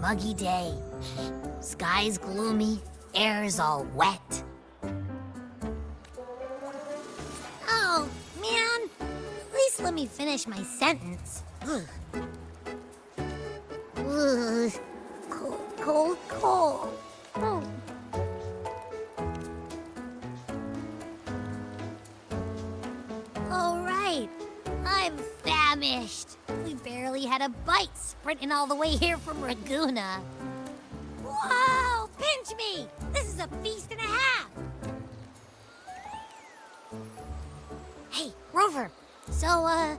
muggy day. Sky's gloomy, air's all wet. Oh, man. At least let me finish my sentence. Ugh. Ugh. Cold, cold, cold. Oh. All right. I'm famished. We barely had a bite sprinting all the way here from Raguna. Whoa! Pinch me! This is a feast and a half! Hey, Rover. So,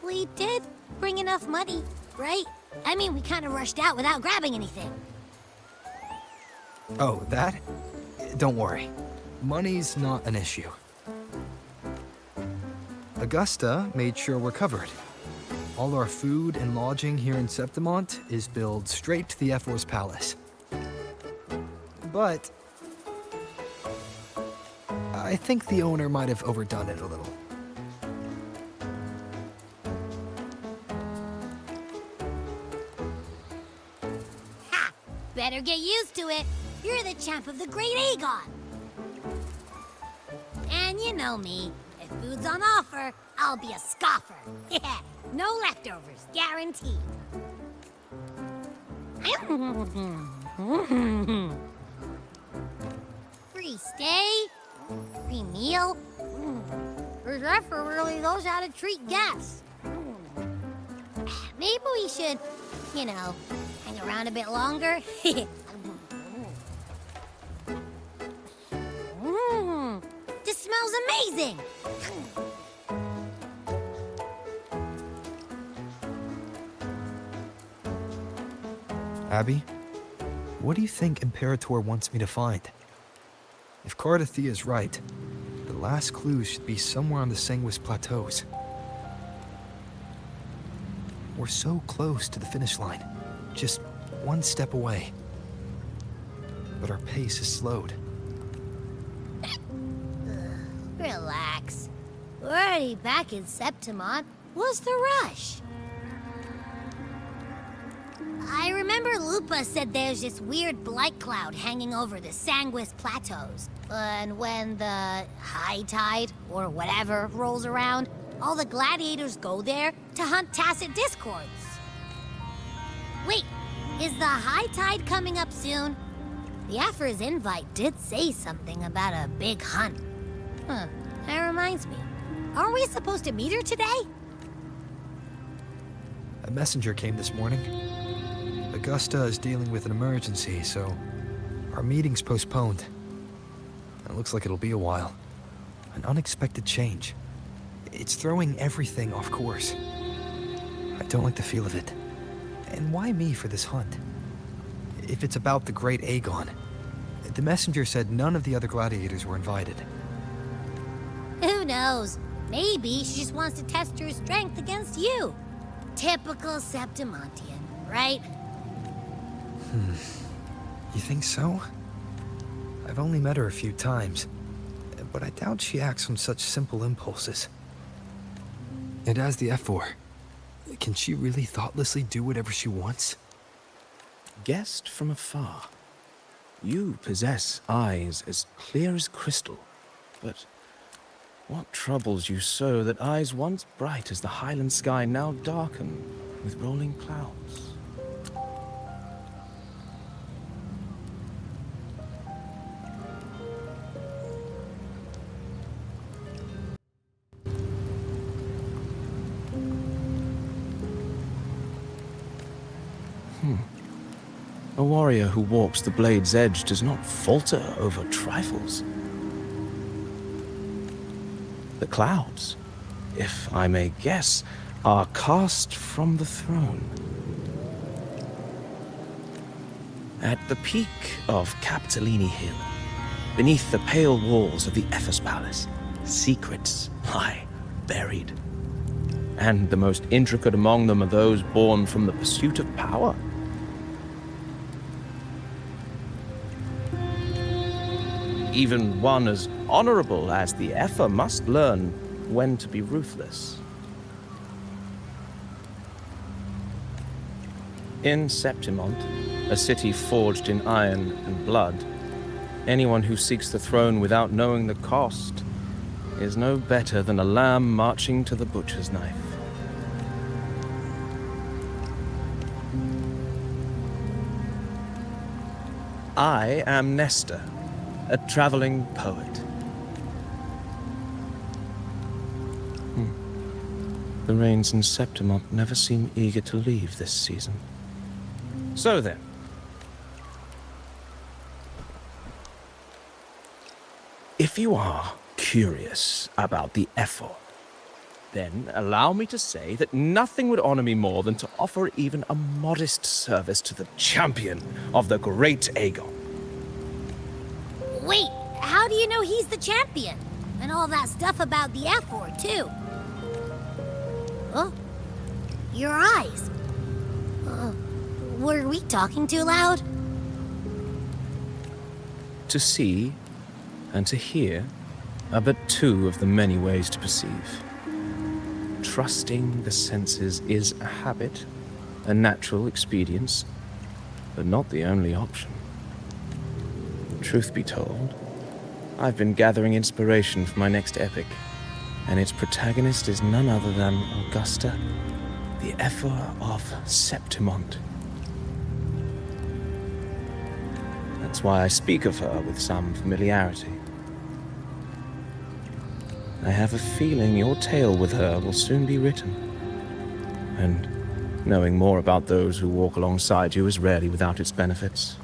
we did bring enough money, right? I mean, we kind of rushed out without grabbing anything. Oh, that? Don't worry. Money's not an issue. Augusta made sure we're covered. All our food and lodging here in Septimont is billed straight to the F4's palace. But I think the owner might have overdone it a little. Ha! Better get used to it. You're the champ of the Great Aegon. And you know me. If food's on offer, I'll be a scoffer. Yeah, no leftovers, guaranteed. Free stay, free meal. This effer really knows how to treat guests. Maybe we should, hang around a bit longer. This smells amazing! Abby, what do you think Imperator wants me to find? If Cardathia is right, the last clues should be somewhere on the Sanguis Plateaus. We're so close to the finish line, just one step away. But our pace is slowed. Relax. We're already back in Septimont. What's the rush? I remember Lupa said there's this weird blight cloud hanging over the Sanguis Plateaus. And when the high tide, or whatever, rolls around, all the gladiators go there to hunt Tacit Discords. Wait, is the high tide coming up soon? The Aphra's invite did say something about a big hunt. Huh, that reminds me. Aren't we supposed to meet her today? A messenger came this morning. Augusta is dealing with an emergency, so our meeting's postponed. It looks like it'll be a while. An unexpected change. It's throwing everything off course. I don't like the feel of it. And why me for this hunt? If it's about the Great Aegon, the messenger said none of the other gladiators were invited. Who knows? Maybe she just wants to test her strength against you. Typical Septimontian, right? You think so? I've only met her a few times, but I doubt she acts on such simple impulses. And as the F4, can she really thoughtlessly do whatever she wants? Guessed from afar, you possess eyes as clear as crystal, but what troubles you so that eyes once bright as the highland sky now darken with rolling clouds? A warrior who walks the blade's edge does not falter over trifles. The clouds, if I may guess, are cast from the throne. At the peak of Capitolini Hill, beneath the pale walls of the Ephes Palace, secrets lie buried. And the most intricate among them are those born from the pursuit of power. Even one as honorable as the Effa must learn when to be ruthless. In Septimont, a city forged in iron and blood. Anyone who seeks the throne without knowing the cost is no better than a lamb marching to the butcher's knife. I am Nestor, a traveling poet. The rains in Septimont never seem eager to leave this season. So then, if you are curious about the effort, then allow me to say that nothing would honor me more than to offer even a modest service to the champion of the great Aegon. Wait, how do you know he's the champion? And all that stuff about the F-word, too. Oh, your eyes. Were we talking too loud? To see and to hear are but two of the many ways to perceive. Trusting the senses is a habit, a natural expedience, but not the only option. Truth be told, I've been gathering inspiration for my next epic, and its protagonist is none other than Augusta, the Ephor of Septimont. That's why I speak of her with some familiarity. I have a feeling your tale with her will soon be written. And knowing more about those who walk alongside you is rarely without its benefits.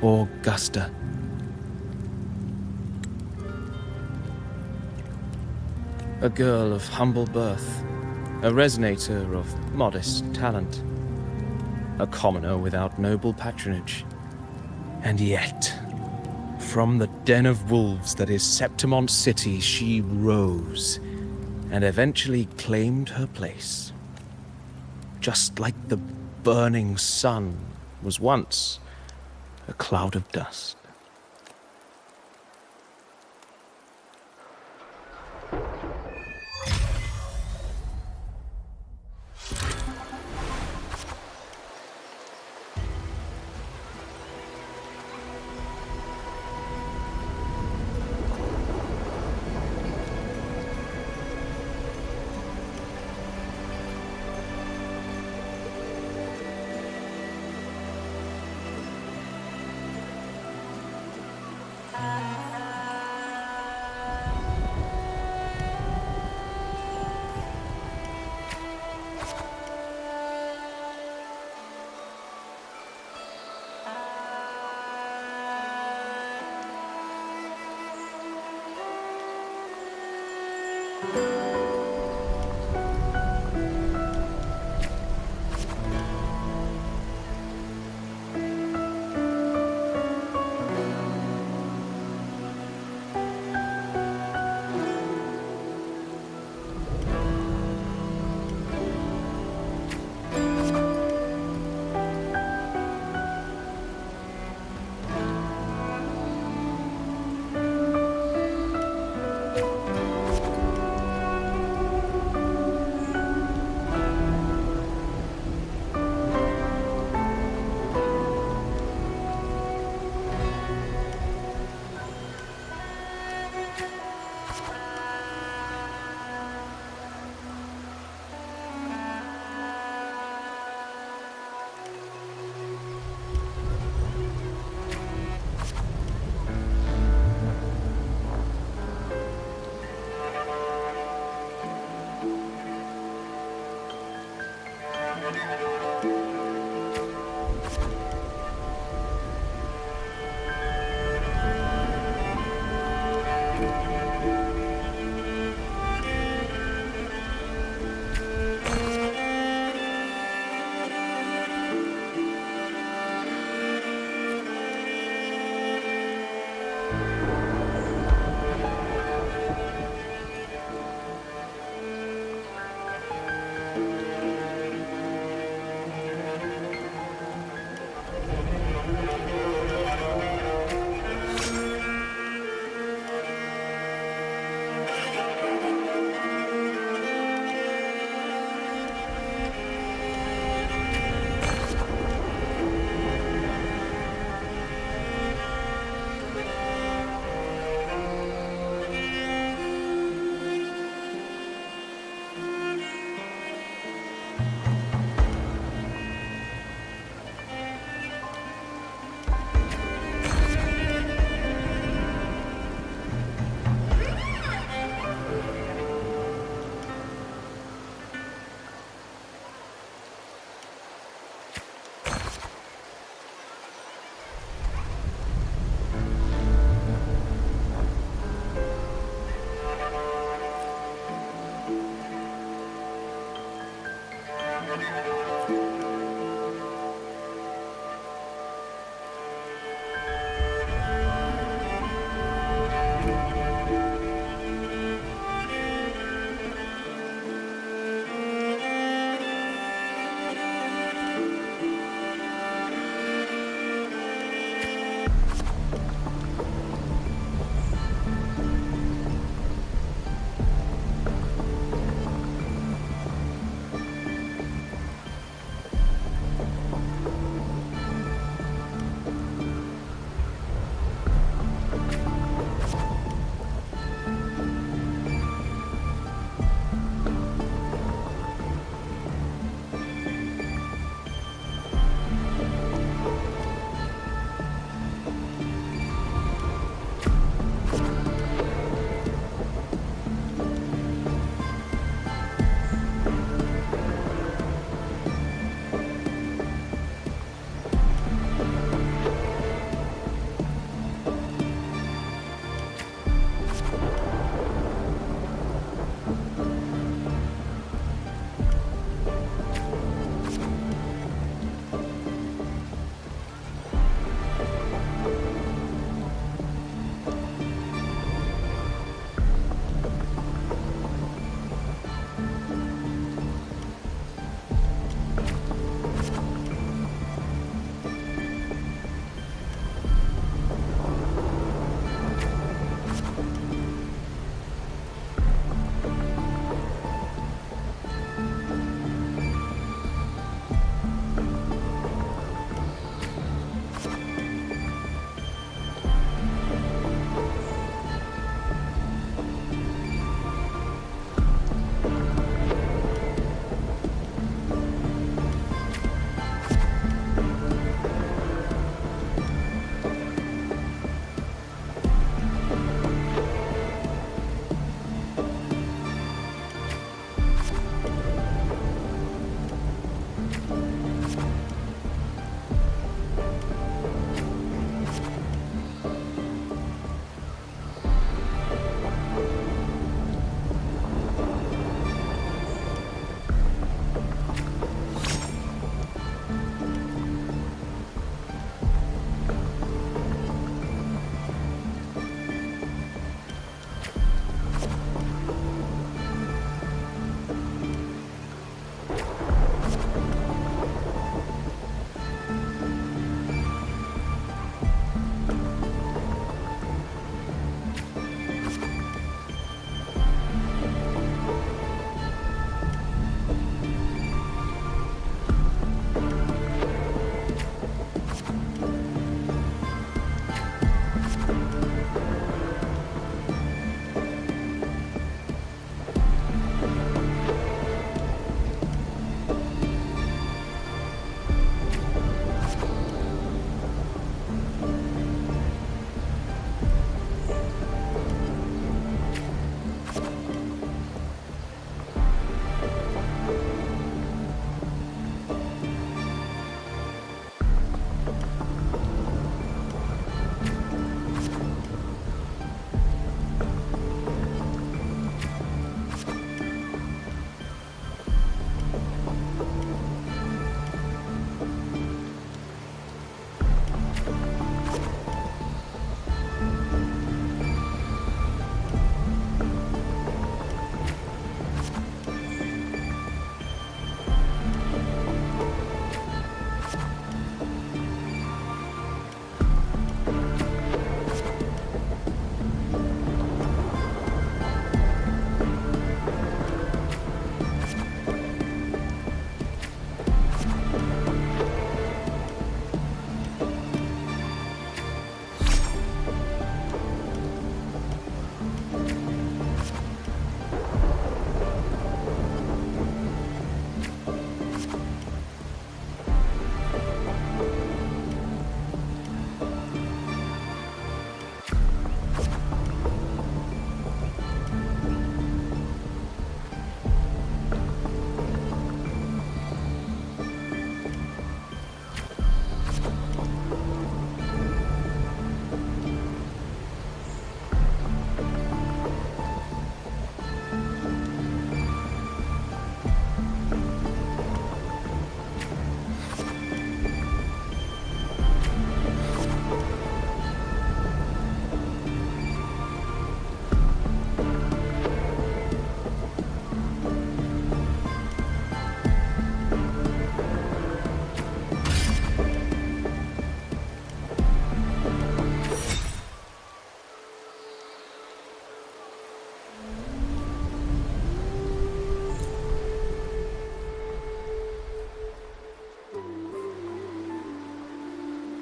Augusta. A girl of humble birth, a resonator of modest talent, a commoner without noble patronage. And yet, from the den of wolves that is Septimont City, she rose and eventually claimed her place. Just like the burning sun was once a cloud of dust.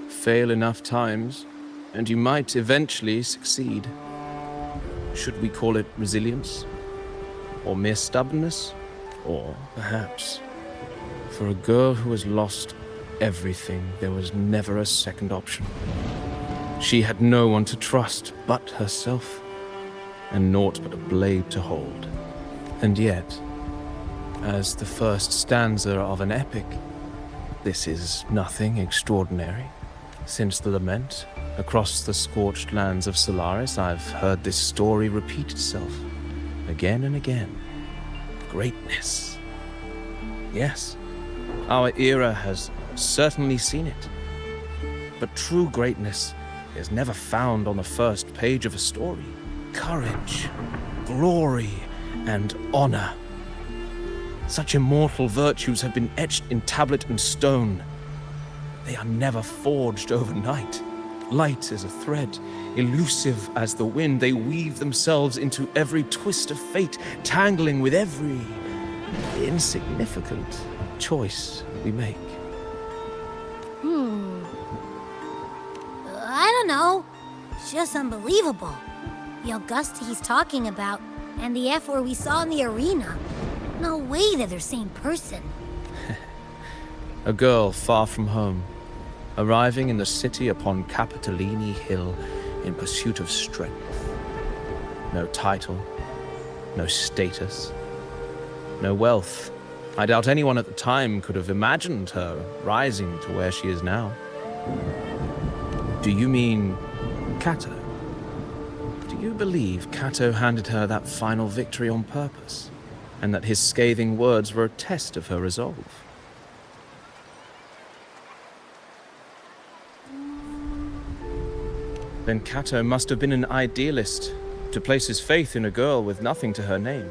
Fail enough times, and you might eventually succeed. Should we call it resilience? Or mere stubbornness? Or perhaps, for a girl who has lost everything, there was never a second option. She had no one to trust but herself, and naught but a blade to hold. And yet, as the first stanza of an epic, this is nothing extraordinary. Since the lament, across the scorched lands of Solaris, I've heard this story repeat itself, again and again. Greatness. Yes, our era has certainly seen it. But true greatness is never found on the first page of a story. Courage, glory, and honor. Such immortal virtues have been etched in tablet and stone. They are never forged overnight. Light as a thread, elusive as the wind, they weave themselves into every twist of fate, tangling with every insignificant choice we make. I don't know. It's just unbelievable. The Augusta he's talking about, and the F-word we saw in the arena. No way they're the same person. A girl far from home, arriving in the city upon Capitolini Hill in pursuit of strength. No title, no status, no wealth. I doubt anyone at the time could have imagined her rising to where she is now. Do you mean Cato? Do you believe Cato handed her that final victory on purpose, and that his scathing words were a test of her resolve? Then Cato must have been an idealist, to place his faith in a girl with nothing to her name.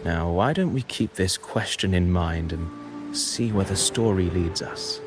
Now, why don't we keep this question in mind and see where the story leads us?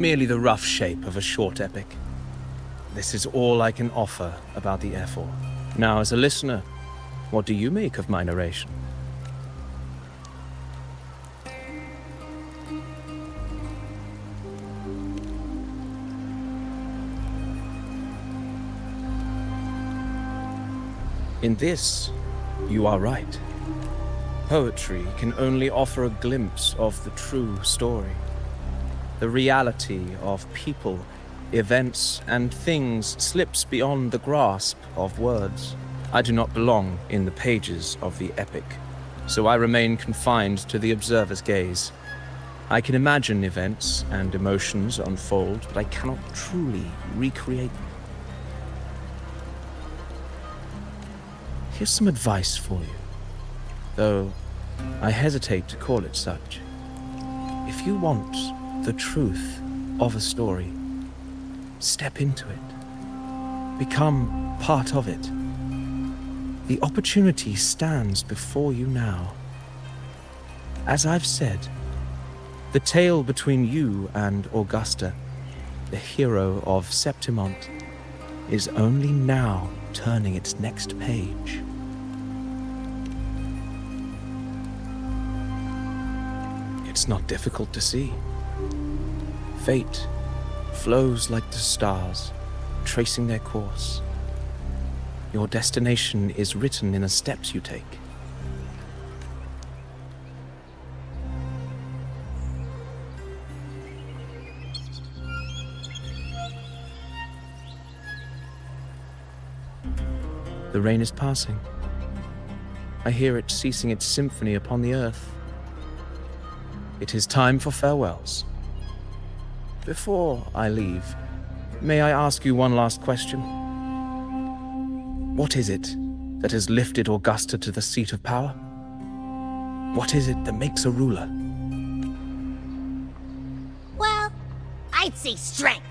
merely the rough shape of a short epic. This is all I can offer about the Ephor. Now, as a listener, what do you make of my narration? In this, you are right. Poetry can only offer a glimpse of the true story. The reality of people, events, and things slips beyond the grasp of words. I do not belong in the pages of the epic, so I remain confined to the observer's gaze. I can imagine events and emotions unfold, but I cannot truly recreate them. Here's some advice for you, though I hesitate to call it such. If you want the truth of a story, step into it. Become part of it. The opportunity stands before you now. As I've said, the tale between you and Augusta, the hero of Septimont, is only now turning its next page. It's not difficult to see. Fate flows like the stars, tracing their course. Your destination is written in the steps you take. The rain is passing. I hear it ceasing its symphony upon the earth. It is time for farewells. Before I leave, may I ask you one last question? What is it that has lifted Augusta to the seat of power? What is it that makes a ruler? Well, I'd say strength.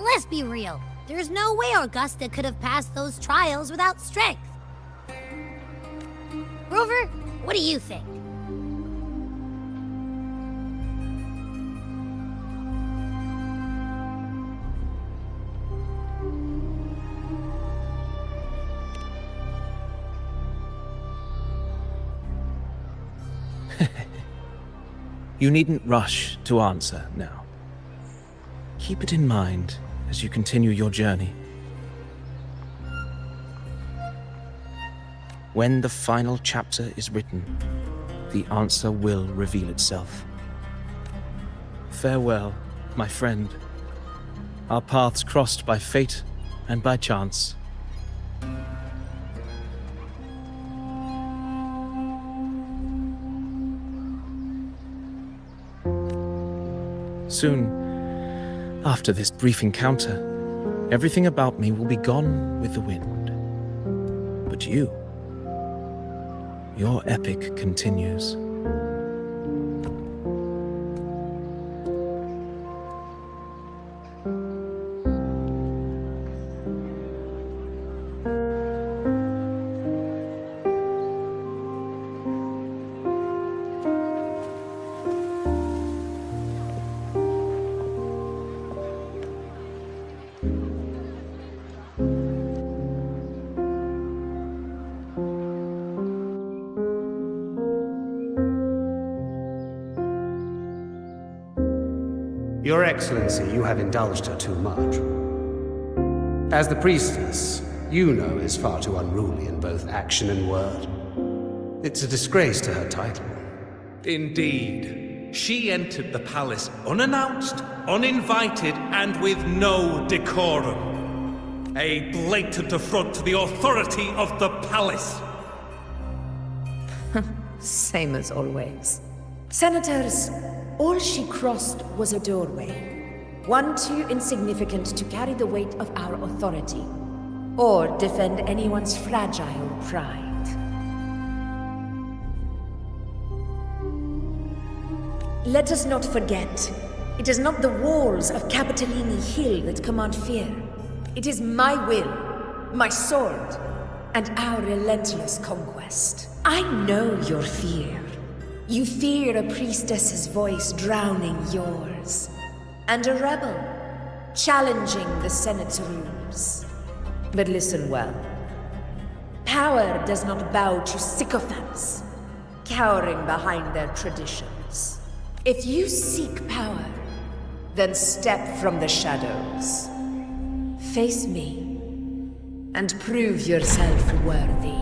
Let's be real. There's no way Augusta could have passed those trials without strength. Grover, what do you think? You needn't rush to answer now. Keep it in mind as you continue your journey. When the final chapter is written, the answer will reveal itself. Farewell, my friend. Our paths crossed by fate and by chance. Soon, after this brief encounter, everything about me will be gone with the wind. But you, your epic continues. Your Excellency, you have indulged her too much. As the priestess, you know is far too unruly in both action and word. It's a disgrace to her title. Indeed. She entered the palace unannounced, uninvited, and with no decorum. A blatant affront to the authority of the palace. Same as always. Senators, all she crossed was a doorway. One too insignificant to carry the weight of our authority, or defend anyone's fragile pride. Let us not forget, it is not the walls of Capitolini Hill that command fear. It is my will, my sword, and our relentless conquest. I know your fear. You fear a priestess's voice drowning yours, and a rebel challenging the Senate's rules. But listen well. Power does not bow to sycophants, cowering behind their traditions. If you seek power, then step from the shadows. Face me, and prove yourself worthy.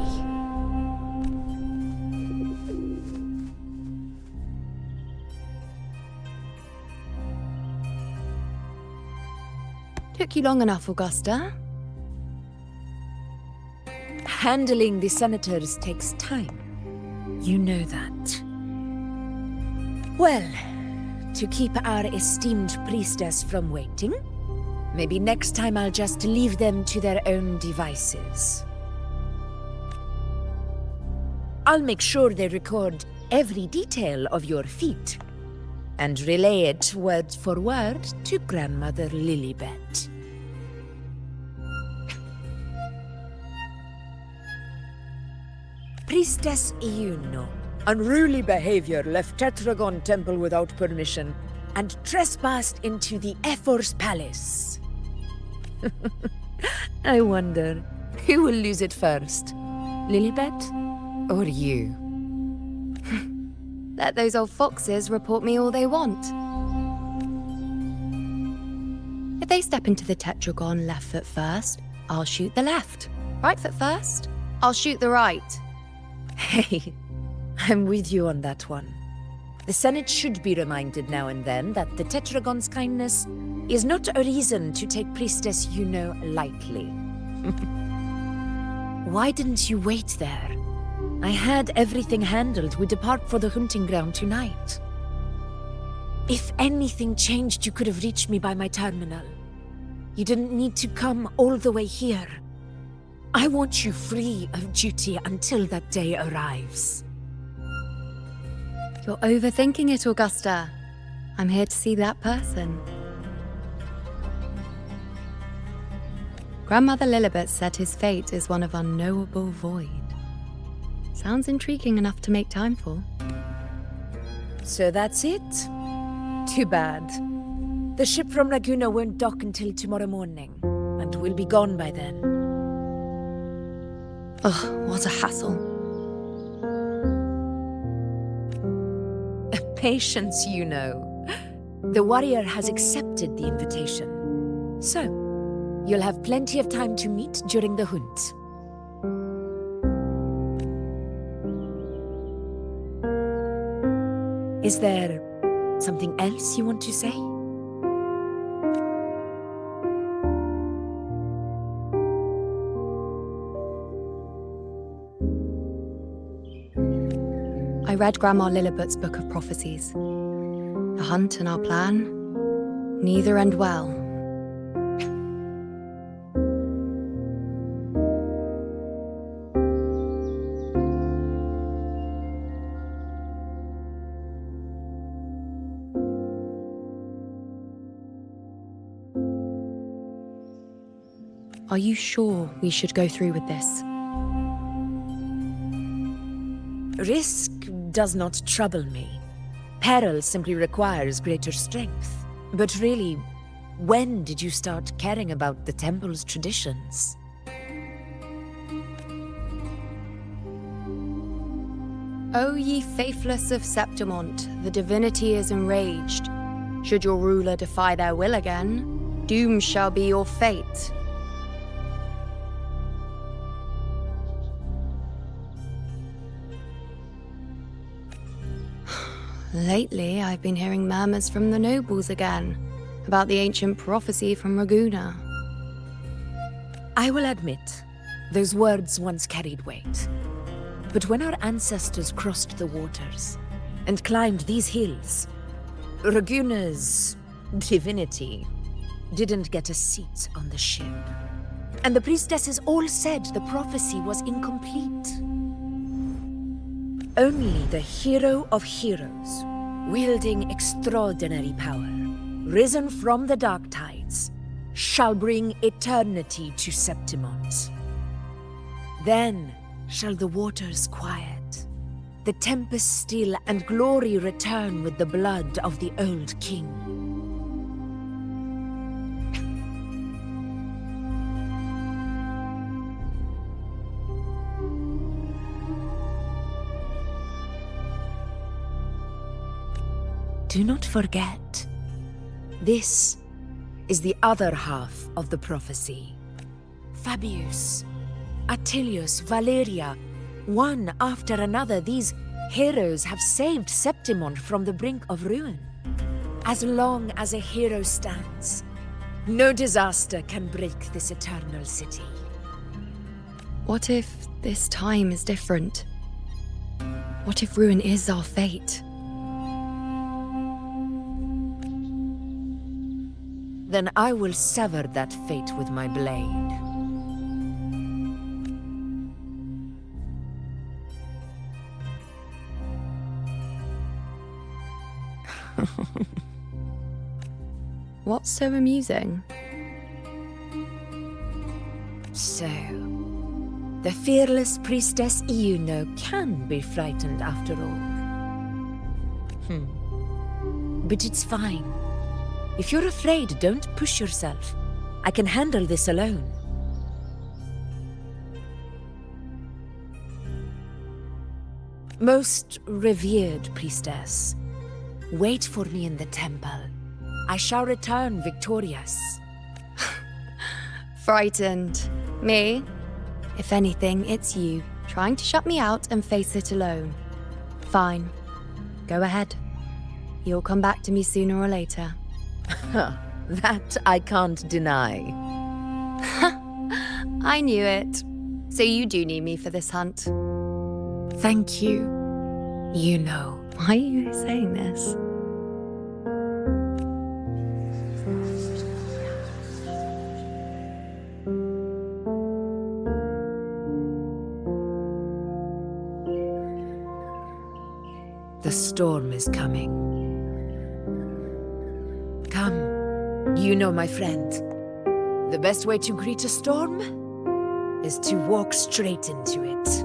Took you long enough, Augusta. Handling the senators takes time. You know that. Well, to keep our esteemed priestess from waiting, maybe next time I'll just leave them to their own devices. I'll make sure they record every detail of your feat and relay it word for word to Grandmother Lilibet. Priestess Iuno. Unruly behavior left Tetragon Temple without permission and trespassed into the Ephor's palace. I wonder, who will lose it first? Lilibet or you? Let those old foxes report me all they want. If they step into the tetragon left foot first, I'll shoot the left. Right foot first, I'll shoot the right. Hey, I'm with you on that one. The Senate should be reminded now and then that the Tetragon's kindness is not a reason to take Priestess Yuno lightly. Why didn't you wait there? I had everything handled. We depart for the hunting ground tonight. If anything changed, you could have reached me by my terminal. You didn't need to come all the way here. I want you free of duty until that day arrives. You're overthinking it, Augusta. I'm here to see that person. Grandmother Lilibet said his fate is one of unknowable void. Sounds intriguing enough to make time for. So that's it? Too bad. The ship from Laguna won't dock until tomorrow morning, and we'll be gone by then. Ugh, what a hassle. Patience, you know. The warrior has accepted the invitation. So, you'll have plenty of time to meet during the hunt. Is there something else you want to say? I read Grandma Lilibet's book of prophecies. The hunt and our plan, neither end well. Are you sure we should go through with this? Risk does not trouble me. Peril simply requires greater strength. But really, when did you start caring about the temple's traditions? O ye faithless of Septimont, the divinity is enraged. Should your ruler defy their will again, doom shall be your fate. Lately, I've been hearing murmurs from the nobles again, about the ancient prophecy from Raguna. I will admit, those words once carried weight. But when our ancestors crossed the waters and climbed these hills, Raguna's divinity didn't get a seat on the ship. And the priestesses all said the prophecy was incomplete. Only the hero of heroes, wielding extraordinary power, risen from the dark tides, shall bring eternity to Septimont. Then shall the waters quiet, The tempest still and glory return with the blood of the old king. Do not forget, this is the other half of the prophecy. Fabius, Attilius, Valeria, one after another, these heroes have saved Septimon from the brink of ruin. As long as a hero stands, no disaster can break this eternal city. What if this time is different? What if ruin is our fate? Then I will sever that fate with my blade. What's so amusing? So, the fearless priestess Iuno can be frightened after all. But it's fine. If you're afraid, don't push yourself. I can handle this alone. Most revered priestess, wait for me in the temple. I shall return victorious. Frightened. Me? If anything, it's you, trying to shut me out and face it alone. Fine. Go ahead. You'll come back to me sooner or later. That I can't deny. I knew it. So you do need me for this hunt. Thank you. You know. Why are you saying this? The storm is coming. Come, you know, my friend. The best way to greet a storm is to walk straight into it.